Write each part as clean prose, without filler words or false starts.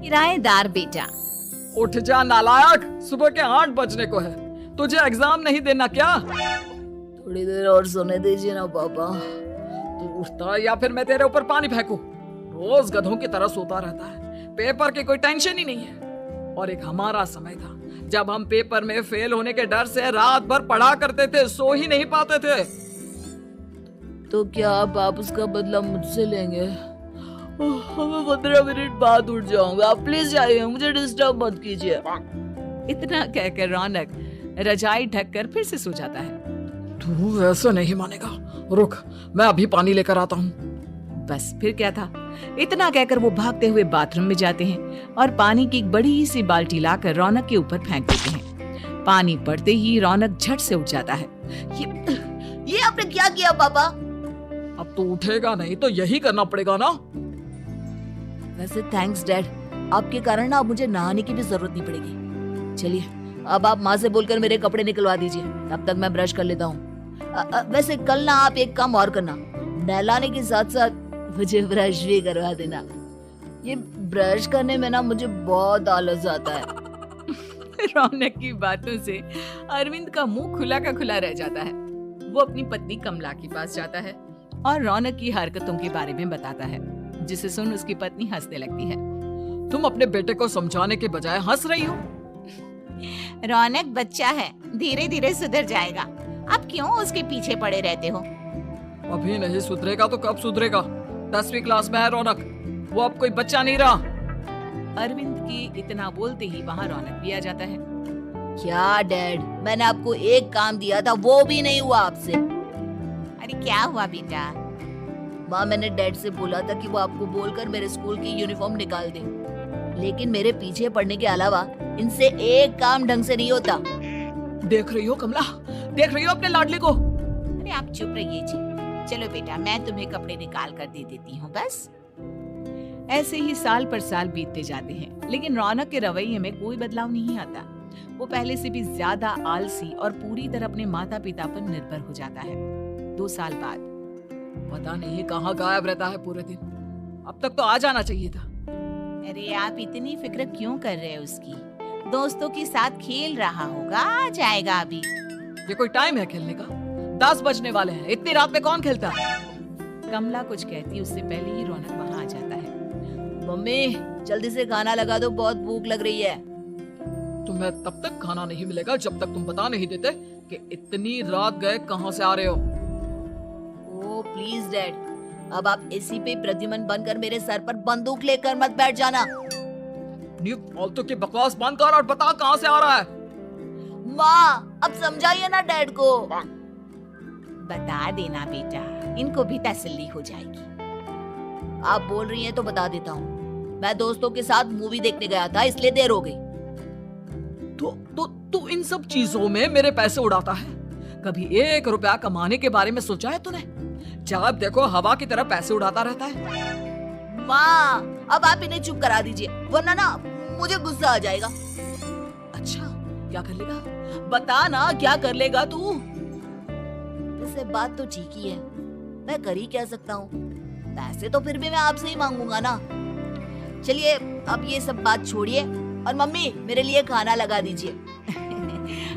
किराएदार बेटा। उठ जा नालायक, सुबह के 8 बजने को है। तुझे एग्जाम नहीं देना क्या? थोड़ी देर और सोने दीजिए ना पापा। तू उठता या फिर मैं तेरे ऊपर पानी फेंकूं? रोज गधों की तरह सोता रहता है, पेपर की कोई टेंशन ही नहीं है। और एक हमारा समय था जब हम पेपर में फेल होने के डर से रात भर पढ़ा करते थे, सो ही नहीं पाते थे। तो क्या आप उसका बदला मुझसे लेंगे? मैं 15 मिनट बाद उठ जाऊंगा, आप प्लीज जाइए, मुझे डिस्टर्ब मत कीजिए। इतना कहकर रौनक रजाई ढककर फिर से सो जाता है। तू ऐसा नहीं मानेगा, रुक मैं अभी पानी लेकर आता हूँ। बस फिर क्या था, इतना कहकर वो भागते हुए बाथरूम में जाते हैं और पानी की एक बड़ी सी बाल्टी लाकर रौनक के ऊपर फेंक देते हैं। पानी पड़ते ही रौनक झट से उठ जाता है। ये आपने क्या किया पापा? अब तो उठेगा नहीं तो यही करना पड़ेगा ना। वैसे थैंक्स डैड, आपके कारण ना अब मुझे नहाने की भी जरूरत नहीं पड़ेगी। चलिए अब आप माँ से बोलकर मेरे कपड़े निकलवा दीजिए, तब तक मैं ब्रश कर लेता हूँ। वैसे कल ना आप एक काम और करना, नहलाने के साथ साथ मुझे ब्रश भी करवा देना। ये ब्रश करने में ना मुझे बहुत आलस आता है। रौनक की बातों से अरविंद का मुंह खुला का खुला रह जाता है। वो अपनी पत्नी कमला के पास जाता है और रौनक की हरकतों के बारे में बताता है, जिसे सुन उसकी पत्नी हंसने लगती है। तुम अपने बेटे को समझाने के बजाय हंस रही हो। रौनक बच्चा है, धीरे धीरे सुधर जाएगा। आप क्यों उसके पीछे पड़े रहते हो? अभी नहीं सुधरेगा तो कब सुधरेगा? 10वीं क्लास में है रौनक, वो अब कोई बच्चा नहीं रहा। अरविंद की इतना बोलते ही वहाँ रौनक भी आ जाता है। क्या डैड, मैंने आपको एक काम दिया था, वो भी नहीं हुआ आपसे। अरे क्या हुआ बेटा? माँ, मैंने डैड से बोला था कि वो आपको बोलकर मेरे स्कूल की यूनिफॉर्म निकाल दे, लेकिन मेरे पीछे पड़ने के अलावा इनसे एक काम ढंग से नहीं होता। देख रही हो कमला, देख रही हो अपने लाडले को? अरे आप चुप रहिए जी। चलो बेटा, मैं तुम्हें कपड़े निकाल कर दे देती हूँ बस। ऐसे ही साल पर साल बीतते जाते हैं, लेकिन रौनक के रवैये में कोई बदलाव नहीं आता। वो पहले से भी ज्यादा आलसी और पूरी तरह अपने माता पिता पर निर्भर हो जाता है। 2 साल बाद पता नहीं कहाँ गायब रहता है पूरे दिन, अब तक तो आ जाना चाहिए था। अरे आप इतनी फिक्र क्यों कर रहे हो उसकी? दोस्तों के साथ खेल रहा होगा, आ जाएगा अभी। ये कोई टाइम है खेलने का? 10 बजने वाले हैं, इतनी रात में कौन खेलता है? कमला कुछ कहती उससे पहले ही रौनक वहाँ आ जाता है। मम्मी जल्दी से खाना लगा दो, बहुत भूख लग रही है। तुम्हें तब तक खाना नहीं मिलेगा जब तक तुम बता नहीं देते कि इतनी रात गए कहाँ से आ रहे हो। ओह प्लीज डैड, अब आप इसी पे प्रद्युमन बनकर मेरे सर पर बंदूक लेकर मत बैठ जाना। फालतू की बकवास बंद कर और बता कहाँ से आ रहा है। माँ अब समझाइए ना डैड को। बता देना बेटा, इनको भी तसल्ली हो जाएगी। आप बोल रही हैं तो बता देता हूँ, मैं दोस्तों के साथ मूवी देखने गया था, इसलिए देर हो गई। तू इन सब चीजों में मेरे पैसे उड़ाता है? कभी 1 रुपया कमाने के बारे में सोचा है तूने? जब देखो हवा की तरह पैसे उड़ाता रहता है। माँ अब आप इन्हें चुप करा दीजिए, वरना ना मुझे गुस्सा आ जाएगा। अच्छा क्या कर लेगा? बता ना क्या कर लेगा तू? वैसे बात तो ठीक ही है, मैं कर ही क्या सकता हूँ, पैसे तो फिर भी मैं आपसे ही मांगूंगा ना। चलिए अब ये सब बात छोड़िए और मम्मी मेरे लिए खाना लगा दीजिए।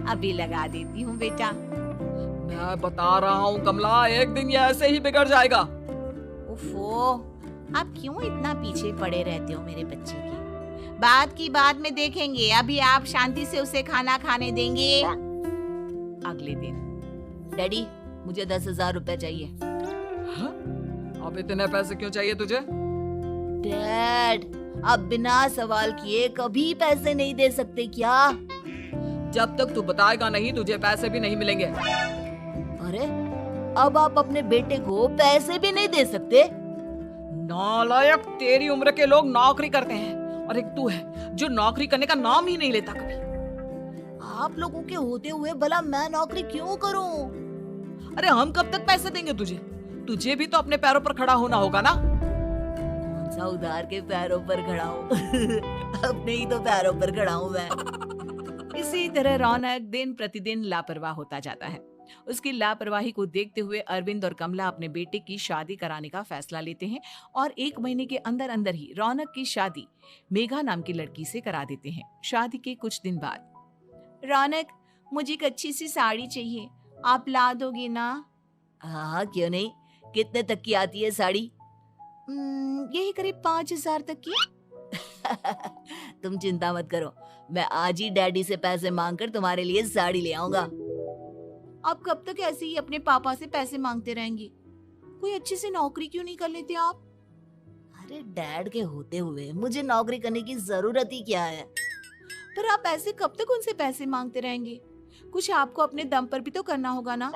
अभी लगा देती हूँ बेटा। मैं बता रहा हूँ कमला, एक दिन ये ऐसे ही बिगड़ जाएगा। उफ़ो, आप क्यों इतना पीछे पड़े रहते हो मेरे बच्चे के? बात की बाद में देखेंगे, अभी आप शांति से उसे खाना खाने देंगे। अगले दिन डैडी मुझे 10,000 रुपए चाहिए। हाँ? अब इतने पैसे क्यों चाहिए तुझे? डैड आप बिना सवाल किए कभी पैसे नहीं दे सकते क्या? जब तक तू बताएगा नहीं तुझे पैसे भी नहीं मिलेंगे। अरे अब आप अपने बेटे को पैसे भी नहीं दे सकते? नालायक, तेरी उम्र के लोग नौकरी करते हैं और एक तू है जो नौकरी करने का नाम ही नहीं लेता कभी। आप लोगों के होते हुए भला मैं नौकरी क्यों करूं? अरे हम कब तक पैसे देंगे तुझे? तुझे भी तो अपने पैरों पर खड़ा होना होगा ना। कौन सा उधार के पैरों पर खड़ा हूँ? अपने ही तो पैरों पर खड़ा हूँ मैं। इसी तरह रौनक दिन प्रतिदिन लापरवाह होता जाता है उसकी लापरवाही को देखते हुए अरविंद और कमला अपने बेटे की शादी कराने का फैसला लेते हैं और 1 महीने के अंदर अंदर ही रौनक की शादी मेघा नाम की लड़की से करा देते हैं। शादी के कुछ दिन बाद, रौनक, मुझे एक अच्छी सी साड़ी चाहिए, आप ला दोगे ना? हाँ, क्यों नहीं। कितने तक की आती है साड़ी? यही करीब 5,000 तक की। तुम चिंता मत करो, मैं आज ही डैडी से पैसे मांगकर तुम्हारे लिए साड़ी ले आऊंगा। आप कब तक ऐसे ही अपने पापा से पैसे मांगते रहेंगे? कोई अच्छी सी नौकरी क्यों नहीं कर लेते आप? अरे डैड के होते हुए मुझे नौकरी करने की जरूरत ही क्या है? पर आप ऐसे कब तक उनसे पैसे मांगते रहेंगे? कुछ आपको अपने दम पर भी तो करना होगा ना।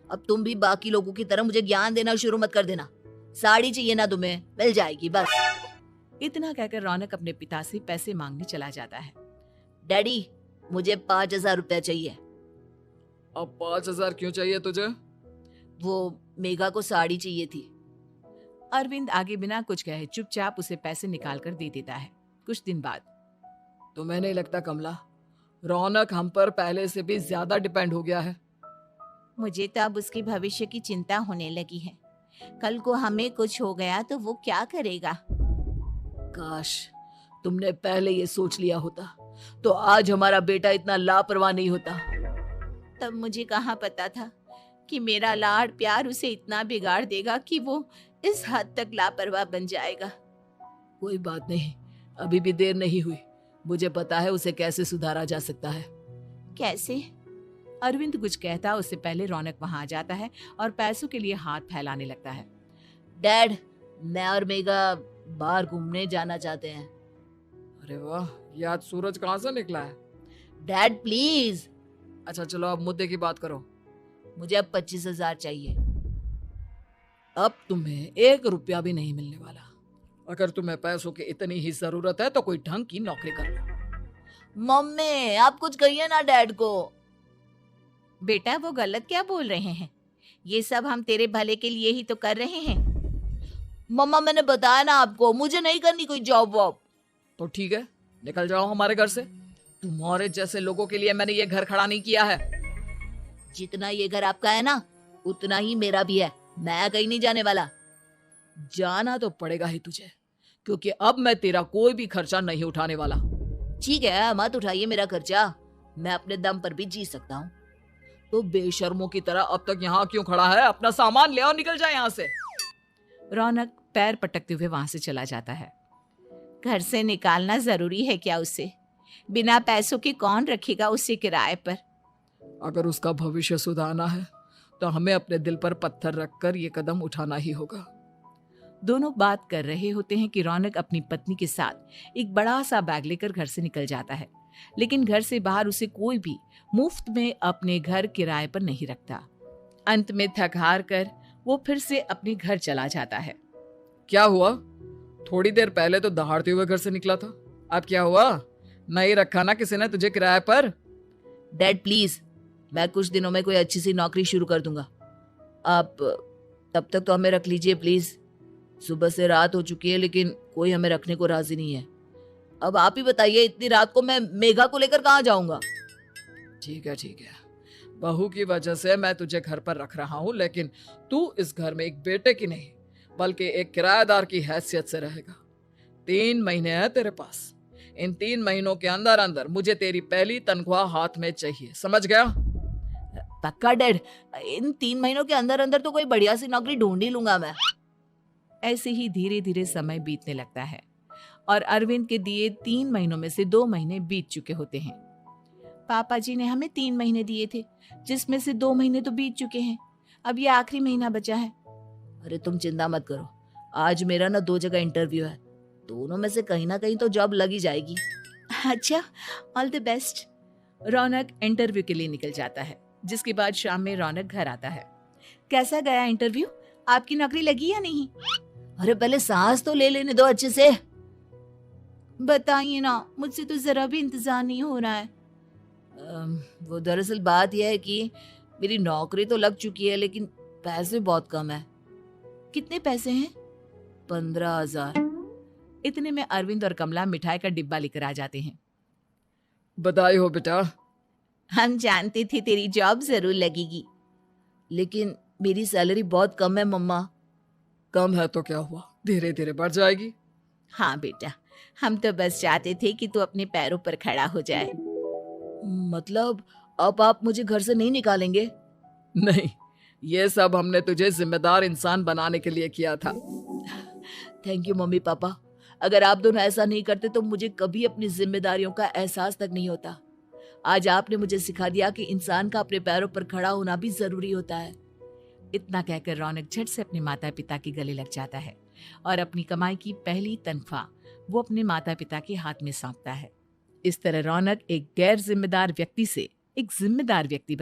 अब तुम भी बाकी लोगों की तरह मुझे ज्ञान देना शुरू मत कर देना। साड़ी चाहिए ना तुम्हें, मिल जाएगी बस। इतना कहकर रौनक अपने पिता से पैसे मांगने चला जाता है। डैडी, मुझे 5,000 रुपया चाहिए। अब 5,000 क्यों चाहिए तुझे? वो मेघा को साड़ी चाहिए थी। अरविंद आगे बिना कुछ कहे चुपचाप उसे पैसे निकाल कर दे देता है। कुछ दिन बाद, तुम्हें नहीं लगता कमला, रौनक हम पर पहले से भी ज्यादा डिपेंड हो गया है? मुझे तो अब उसके भविष्य की चिंता होने लगी है। कल को हमें कुछ हो गया तो वो क्या करेगा? काश तुमने पहले ये सोच लिया होता तो आज हमारा बेटा इतना लापरवाह नहीं होता। तब मुझे कहाँ पता था कि मेरा लाड़ प्यार उसे इतना बिगाड़ देगा कि वो इस हद तक लापरवाह बन जाएगा। कोई बात नहीं, अभी भी देर नहीं हुई। मुझे पता है उसे कैसे सुधारा जा सकता है। कैसे? अरविंद कुछ कहता उससे पहले रौनक वहां आ जाता है और पैसों के लिए हाथ फैलाने लगता है। डैड, मैं और मेघा बाहर घूमने जाना चाहते हैं। अरे वाह, ये आज सूरज कहाँ से निकला है? Dad please. अच्छा चलो अब मुद्दे की बात करो। मुझे अब 25,000 चाहिए। अब तुम्हें 1 रुपया भी नहीं मिलने वाला। अगर तुम्हें पैसों की इतनी ही जरूरत है तो कोई ढंग की नौकरी कर लो। मम्मी, आप कुछ कहिए ना डैड को। बेटा, वो गलत क्या बोल रहे हैं? ये सब हम तेरे भले के लिए ही तो कर रहे हैं। मम्मा, मैंने बताया ना आपको, मुझे नहीं करनी कोई जॉब वॉब। तो ठीक है, निकल जाओ हमारे घर से। तुम्हारे जैसे लोगों के लिए मैंने ये घर खड़ा नहीं किया है। जितना ये घर आपका है ना, उतना ही मेरा भी है। मैं कहीं नहीं जाने वाला। जाना तो पड़ेगा ही तुझे, क्योंकि अब मैं तेरा कोई भी खर्चा नहीं उठाने वाला। ठीक है, मत उठाइए मेरा खर्चा, मैं अपने दम पर भी जी सकता हूँ। तो बेशर्मों की तरह अब तक यहाँ क्यों खड़ा है? अपना सामान ले और निकल जाए यहाँ से। रौनक पैर पटकते हुए वहां से चला जाता है। घर से निकालना जरूरी है क्या उसे? बिना पैसों के कौन रखेगा उसे किराए पर? अगर उसका भविष्य सुधारना है तो हमें अपने दिल पर पत्थर रखकर ये कदम उठाना ही होगा। दोनों बात कर रहे होते हैं कि रौनक अपनी पत्नी के साथ एक बड़ा सा बैग लेकर घर से निकल जाता है, लेकिन घर से बाहर उसे कोई भी मुफ्त में अपने घर किराए पर नहीं रखता। अंत में थक हार कर वो फिर से अपने घर चला जाता है। क्या हुआ? थोड़ी देर पहले तो दहाड़ते हुए घर से निकला था, अब क्या हुआ? नहीं रखा ना किसी ने तुझे किराए पर? डैड प्लीज, मैं कुछ दिनों में कोई अच्छी सी नौकरी शुरू कर दूंगा। आप तब तक तो हमें रख लीजिए प्लीज। सुबह से रात हो चुकी है लेकिन कोई हमें रखने को राजी नहीं है। अब आप ही बताइए, इतनी रात को मैं मेघा को लेकर कहाँ जाऊंगा? ठीक है, बहू की वजह से मैं तुझे घर पर रख रहा हूँ, लेकिन तू इस घर में एक बेटे की नहीं बल्कि एक किराएदार की हैसियत से रहेगा। 3 महीने हैं तेरे पास। इन 3 महीनों के अंदर अंदर मुझे तेरी पहली तनख्वाह हाथ में चाहिए, समझ गया? पक्का डैड, इन 3 महीनों के अंदर अंदर तो कोई बढ़िया सी नौकरी ढूंढ ही लूंगा मैं। ऐसे ही धीरे धीरे समय बीतने लगता है और अरविंद के दिए 3 महीनों में से 2 महीने बीत चुके होते हैं। पापा जी ने हमें 3 महीने दिए थे, जिसमें से 2 महीने तो बीत चुके हैं। अब ये आखिरी महीना बचा है। अरे तुम चिंता मत करो, आज मेरा ना 2 जगह इंटरव्यू है, दोनों में से कहीं ना कहीं तो जॉब लग ही जाएगी। अच्छा, all the best. Raunak interview के लिए निकल जाता है, जिसके बाद शाम में रौनक घर आता है। कैसा गया इंटरव्यू? आपकी नौकरी लगी या नहीं? अरे पहले सांस तो ले लेने दो अच्छे से। बताइए ना, मुझसे तो जरा भी इंतजार नहीं हो रहा है। वो दरअसल बात यह है कि मेरी नौकरी तो लग चुकी है लेकिन पैसे बहुत कम है। कितने पैसे हैं? 15,000। इतने में अरविंद और कमला मिठाई का डिब्बा लेकर आ जाते हैं। बधाई हो बेटा। हम जानते थे तेरी जॉब जरूर लगेगी। लेकिन मेरी सैलरी बहुत कम है मम्मा। कम है तो क्या हुआ, धीरे धीरे बढ़ जाएगी। हाँ बेटा, हम तो बस चाहते थे कि तू अपने पैरों पर खड़ा हो जाए। मतलब अब आप मुझे घर से नहीं निकालेंगे? नहीं, ये सब हमने तुझे जिम्मेदार इंसान बनाने के लिए किया था। Thank you mummy papa. अगर आप दोनों ऐसा नहीं करते तो मुझे कभी अपनी जिम्मेदारियों का एहसास तक नहीं होता। आज आपने मुझे सिखा दिया कि इंसान का अपने पैरों पर खड़ा होना भी जरूरी होता है। इतना कहकर रौनक झट से अपने माता पिता के गले लग जाता है और अपनी कमाई की पहली तनख्वाह वो अपने माता पिता के हाथ में सौंपता है। इस तरह रौनक एक गैर जिम्मेदार व्यक्ति से एक जिम्मेदार व्यक्ति